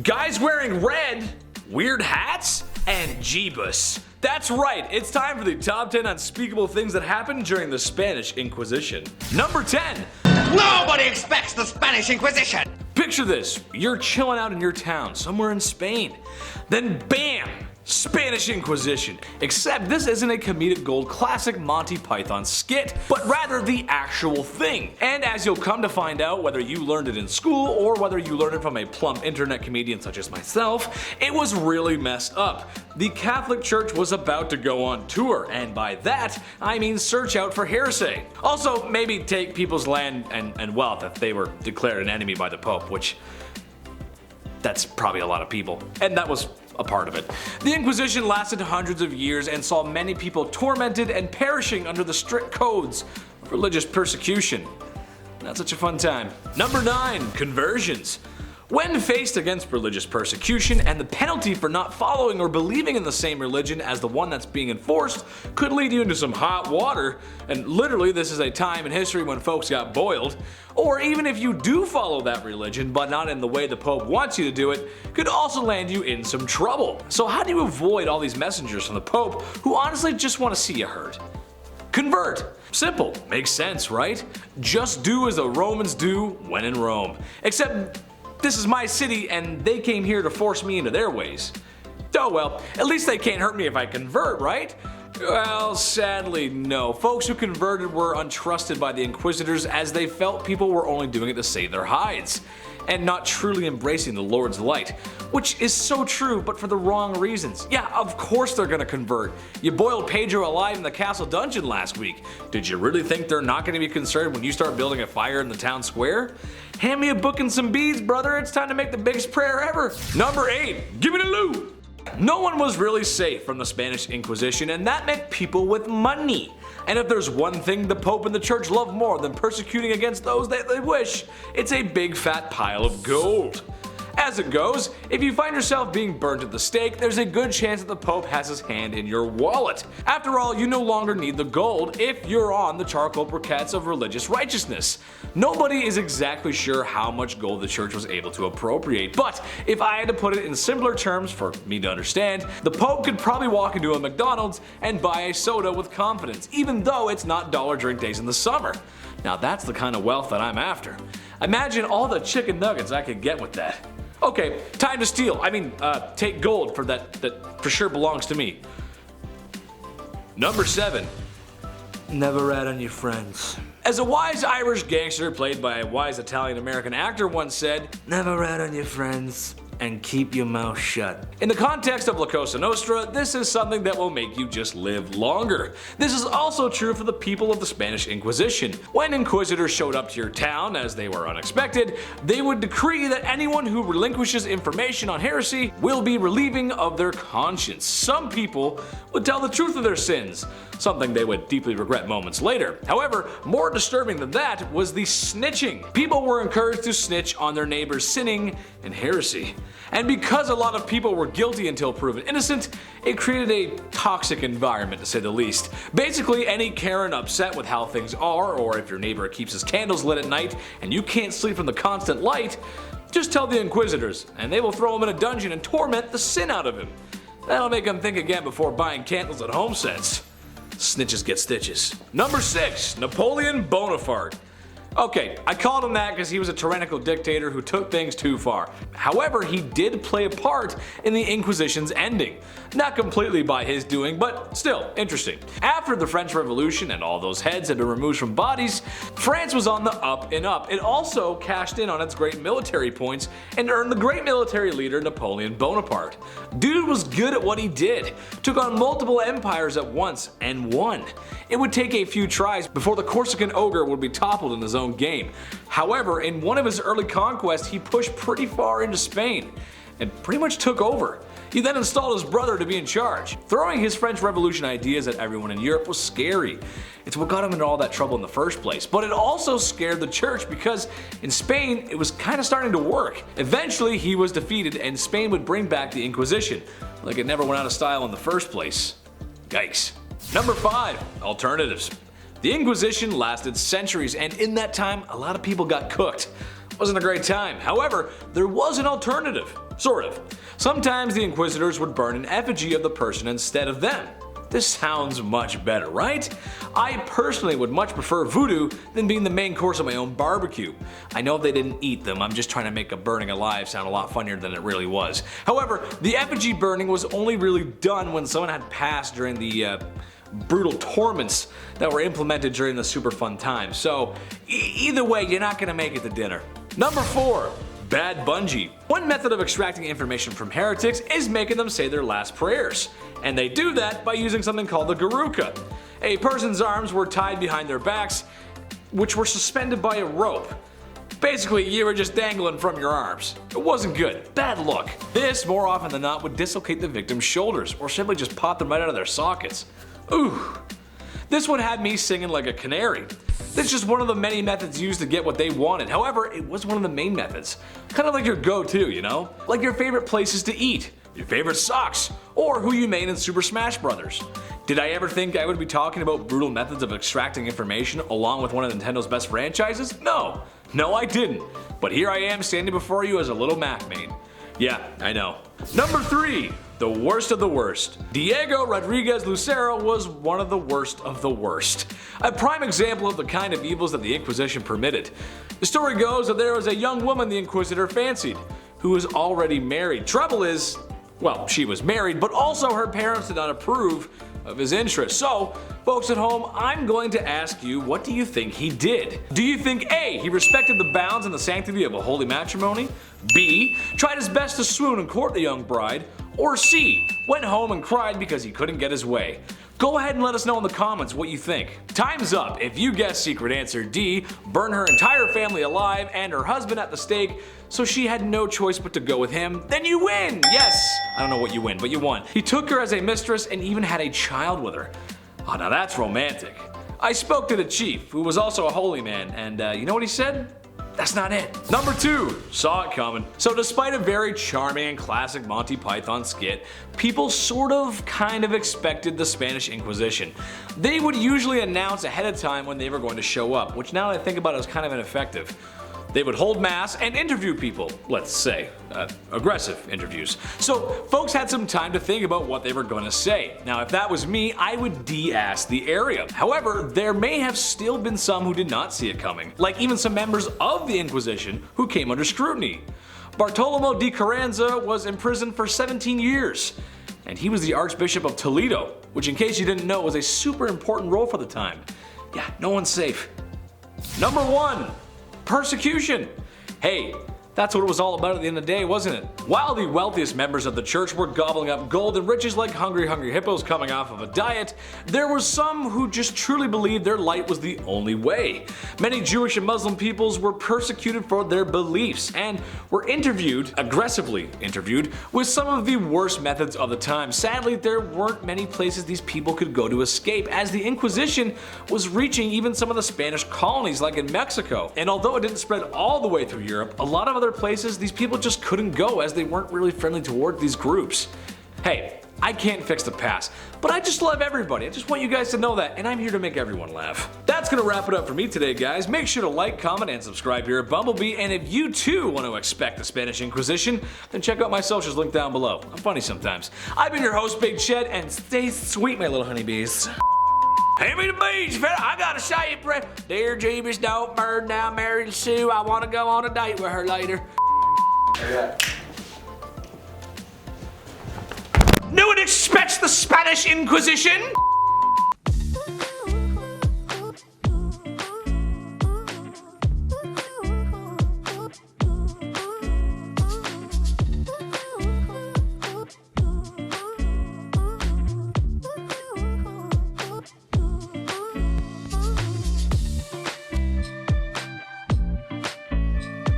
guys wearing red, weird hats, and Jeebus. That's right, it's time for the top 10 unspeakable things that happened during the Spanish Inquisition. Number 10. Nobody expects the Spanish Inquisition! Picture this, you're chilling out in your town, somewhere in Spain. Then bam! Spanish Inquisition. Except this isn't a comedic gold classic Monty Python skit, but rather the actual thing. And as you'll come to find out, whether you learned it in school or whether you learned it from a plump internet comedian such as myself, it was really messed up. The Catholic Church was about to go on tour, and by that, I mean search out for heresy. Also, maybe take people's land and wealth if they were declared an enemy by the Pope, which that's probably a lot of people. And that was a part of it. The Inquisition lasted hundreds of years and saw many people tormented and perishing under the strict codes of religious persecution. Not such a fun time. Number 9. Conversions. When faced against religious persecution and the penalty for not following or believing in the same religion as the one that's being enforced could lead you into some hot water, and literally this is a time in history when folks got boiled, or even if you do follow that religion but not in the way the Pope wants you to do it, could also land you in some trouble. So how do you avoid all these messengers from the Pope who honestly just want to see you hurt? Convert. Simple. Makes sense, right? Just do as the Romans do when in Rome. Except this is my city and they came here to force me into their ways. Oh well, at least they can't hurt me if I convert, right? Well, sadly no. Folks who converted were untrusted by the Inquisitors as they felt people were only doing it to save their hides, and not truly embracing the Lord's light. Which is so true, but for the wrong reasons. Yeah, of course they're gonna convert. You boiled Pedro alive in the castle dungeon last week. Did you really think they're not gonna be concerned when you start building a fire in the town square? Hand me a book and some beads, brother. It's time to make the biggest prayer ever. Number 8. Gimme the loot. No one was really safe from the Spanish Inquisition, and that meant people with money. And if there's one thing the Pope and the Church love more than persecuting against those that they wish, it's a big fat pile of gold. As it goes, if you find yourself being burnt at the stake, there's a good chance that the Pope has his hand in your wallet. After all, you no longer need the gold if you're on the charcoal briquettes of religious righteousness. Nobody is exactly sure how much gold the Church was able to appropriate, but if I had to put it in simpler terms for me to understand, the Pope could probably walk into a McDonald's and buy a soda with confidence, even though it's not dollar drink days in the summer. Now that's the kind of wealth that I'm after. Imagine all the chicken nuggets I could get with that. Okay, time to steal. Take gold for that for sure belongs to me. Number 7. Never rat on your friends. As a wise Irish gangster played by a wise Italian American actor once said, never rat on your friends and keep your mouth shut. In the context of La Cosa Nostra, this is something that will make you just live longer. This is also true for the people of the Spanish Inquisition. When inquisitors showed up to your town, as they were unexpected, they would decree that anyone who relinquishes information on heresy will be relieving of their conscience. Some people would tell the truth of their sins, something they would deeply regret moments later. However, more disturbing than that was the snitching. People were encouraged to snitch on their neighbors sinning in heresy. And because a lot of people were guilty until proven innocent, it created a toxic environment to say the least. Basically, any Karen upset with how things are, or if your neighbor keeps his candles lit at night and you can't sleep from the constant light, just tell the Inquisitors and they will throw him in a dungeon and torment the sin out of him. That'll make him think again before buying candles at home sets. Snitches get stitches. Number 6. Napoleon Bonaparte. Okay, I called him that because he was a tyrannical dictator who took things too far. However, he did play a part in the Inquisition's ending. Not completely by his doing, but still interesting. After the French Revolution and all those heads had been removed from bodies, France was on the up and up. It also cashed in on its great military points and earned the great military leader Napoleon Bonaparte. Dude was good at what he did, took on multiple empires at once and won. It would take a few tries before the Corsican ogre would be toppled in his own game. However, in one of his early conquests, he pushed pretty far into Spain and pretty much took over. He then installed his brother to be in charge. Throwing his French Revolution ideas at everyone in Europe was scary. It's what got him into all that trouble in the first place. But it also scared the church because in Spain, it was kind of starting to work. Eventually, he was defeated and Spain would bring back the Inquisition, like it never went out of style in the first place. Yikes. Number 5. Alternatives. The Inquisition lasted centuries, and in that time, a lot of people got cooked. Wasn't a great time. However, there was an alternative. sort of. Sometimes the inquisitors would burn an effigy of the person instead of them. This sounds much better, right? I personally would much prefer voodoo than being the main course of my own barbecue. I know they didn't eat them, I'm just trying to make a burning alive sound a lot funnier than it really was. However, the effigy burning was only really done when someone had passed during the brutal torments that were implemented during the super fun time. So either way, you're not gonna make it to dinner. Number 4. Bad Bungee. One method of extracting information from heretics is making them say their last prayers. And they do that by using something called the garuka. A person's arms were tied behind their backs, which were suspended by a rope. Basically, you were just dangling from your arms. It wasn't good. Bad luck. This, more often than not, would dislocate the victim's shoulders, or simply just pop them right out of their sockets. Ooh. This one had me singing like a canary. This is just one of the many methods used to get what they wanted. However, it was one of the main methods. Kind of like your go-to, you know? Like your favorite places to eat, your favorite socks, or who you made in Super Smash Bros. Did I ever think I would be talking about brutal methods of extracting information along with one of Nintendo's best franchises? No. No, I didn't. But here I am standing before you as a little Mac main. Yeah, I know. Number 3. The worst of the worst. Diego Rodriguez Lucero was one of the worst of the worst. A prime example of the kind of evils that the Inquisition permitted. The story goes that there was a young woman the Inquisitor fancied, who was already married. Trouble is, well, she was married, but also her parents did not approve of his interests. So, folks at home, I'm going to ask you, what do you think he did? Do you think A, he respected the bounds and the sanctity of a holy matrimony? B, tried his best to swoon and court the young bride? Or C, went home and cried because he couldn't get his way? Go ahead and let us know in the comments what you think. Time's up. If you guess secret answer D, burn her entire family alive and her husband at the stake so she had no choice but to go with him, then you win! Yes! I don't know what you win, but you won. He took her as a mistress and even had a child with her. Oh, now that's romantic. I spoke to the chief, who was also a holy man, and you know what he said? That's not it. Number 2, saw it coming. So despite a very charming and classic Monty Python skit, people sort of kind of expected the Spanish Inquisition. They would usually announce ahead of time when they were going to show up, which now that I think about it is kind of ineffective. They would hold mass and interview people, let's say, aggressive interviews. So folks had some time to think about what they were going to say. Now if that was me, I would de-ass the area. However, there may have still been some who did not see it coming, like even some members of the Inquisition who came under scrutiny. Bartolomeo de Carranza was imprisoned for 17 years, and he was the Archbishop of Toledo, which in case you didn't know was a super important role for the time. Yeah, no one's safe. Number 1. Persecution. Hey, that's what it was all about at the end of the day, wasn't it? While the wealthiest members of the church were gobbling up gold and riches like hungry hippos coming off of a diet, there were some who just truly believed their light was the only way. Many Jewish and Muslim peoples were persecuted for their beliefs and were aggressively interviewed, with some of the worst methods of the time. Sadly, there weren't many places these people could go to escape, as the Inquisition was reaching even some of the Spanish colonies like in Mexico. And although it didn't spread all the way through Europe, a lot of other places these people just couldn't go as they weren't really friendly toward these groups. Hey, I can't fix the past, but I just love everybody. I just want you guys to know that, and I'm here to make everyone laugh. That's gonna wrap it up for me today, guys. Make sure to like, comment, and subscribe here at Bumblebee, and if you too want to expect the Spanish Inquisition, then check out my socials linked down below. I'm funny sometimes. I've been your host, Big Ched, and stay sweet, my little honeybees. Hand me the beach, fella. I gotta say it, bro. Dear Jeebus, don't burn down Mary Sue. I wanna go on a date with her later. No one expects the Spanish Inquisition!